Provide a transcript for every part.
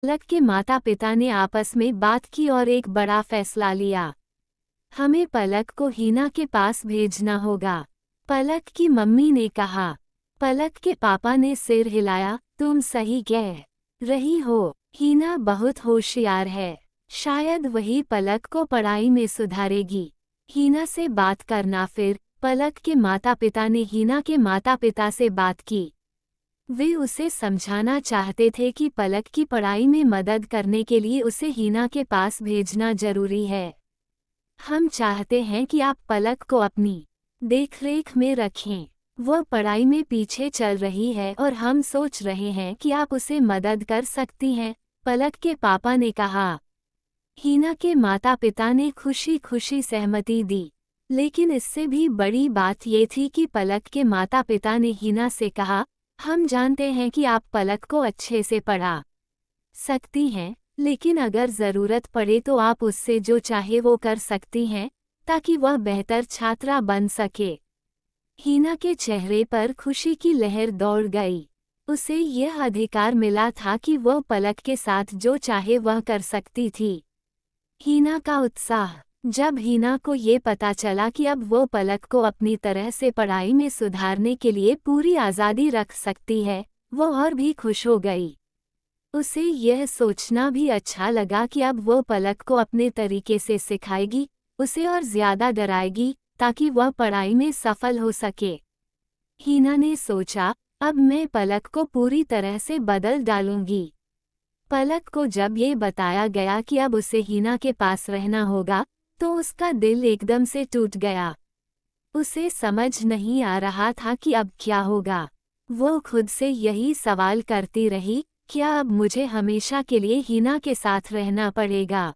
पलक के माता पिता ने आपस में बात की और एक बड़ा फैसला लिया। हमें पलक को हीना के पास भेजना होगा, पलक की मम्मी ने कहा। पलक के पापा ने सिर हिलाया, तुम सही कह रही हो, हीना बहुत होशियार है, शायद वही पलक को पढ़ाई में सुधारेगी। हीना से बात करना। फिर पलक के माता पिता ने हीना के माता पिता से बात की। वे उसे समझाना चाहते थे कि पलक की पढ़ाई में मदद करने के लिए उसे हीना के पास भेजना जरूरी है। हम चाहते हैं कि आप पलक को अपनी देखरेख में रखें। वह पढ़ाई में पीछे चल रही है और हम सोच रहे हैं कि आप उसे मदद कर सकती हैं, पलक के पापा ने कहा। हीना के माता पिता ने खुशी खुशी सहमति दी, लेकिन इससे भी बड़ी बात ये थी कि पलक के माता पिता ने हीना से कहा, हम जानते हैं कि आप पलक को अच्छे से पढ़ा सकती हैं, लेकिन अगर ज़रूरत पड़े तो आप उससे जो चाहे वो कर सकती हैं, ताकि वह बेहतर छात्रा बन सके। हीना के चेहरे पर खुशी की लहर दौड़ गई। उसे यह अधिकार मिला था कि वह पलक के साथ जो चाहे वह कर सकती थी। हीना का उत्साह। जब हीना को ये पता चला कि अब वो पलक को अपनी तरह से पढ़ाई में सुधारने के लिए पूरी आज़ादी रख सकती है, वो और भी खुश हो गई। उसे यह सोचना भी अच्छा लगा कि अब वो पलक को अपने तरीके से सिखाएगी, उसे और ज़्यादा डराएगी, ताकि वह पढ़ाई में सफल हो सके। हीना ने सोचा, अब मैं पलक को पूरी तरह से बदल डालूंगी। पलक को जब ये बताया गया कि अब उसे हीना के पास रहना होगा, तो उसका दिल एकदम से टूट गया। उसे समझ नहीं आ रहा था कि अब क्या होगा। वो खुद से यही सवाल करती रही, क्या अब मुझे हमेशा के लिए हीना के साथ रहना पड़ेगा?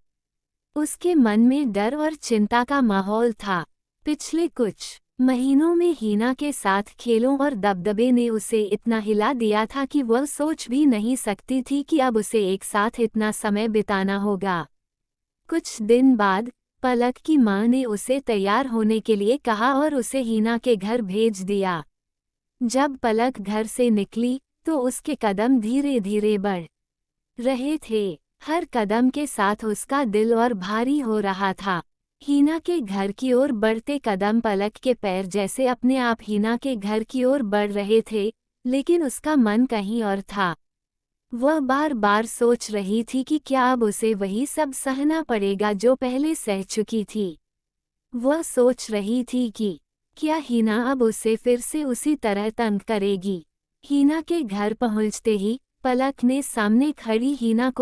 उसके मन में डर और चिंता का माहौल था। पिछले कुछ महीनों में हीना के साथ खेलों और दबदबे ने उसे इतना हिला दिया था कि वह सोच भी नहीं सकती थी कि अब उसे एक साथ इतना समय बिताना होगा। कुछ दिन बाद पलक की माँ ने उसे तैयार होने के लिए कहा और उसे हीना के घर भेज दिया। जब पलक घर से निकली, तो उसके कदम धीरे धीरे बढ़ रहे थे। हर कदम के साथ उसका दिल और भारी हो रहा था। हीना के घर की ओर बढ़ते कदम पलक के पैर जैसे अपने आप हीना के घर की ओर बढ़ रहे थे, लेकिन उसका मन कहीं और था। वह बार बार सोच रही थी कि क्या अब उसे वही सब सहना पड़ेगा जो पहले सह चुकी थी। वह सोच रही थी कि क्या हीना अब उसे फिर से उसी तरह तंग करेगी। हीना के घर पहुंचते ही पलक ने सामने खड़ी हीना को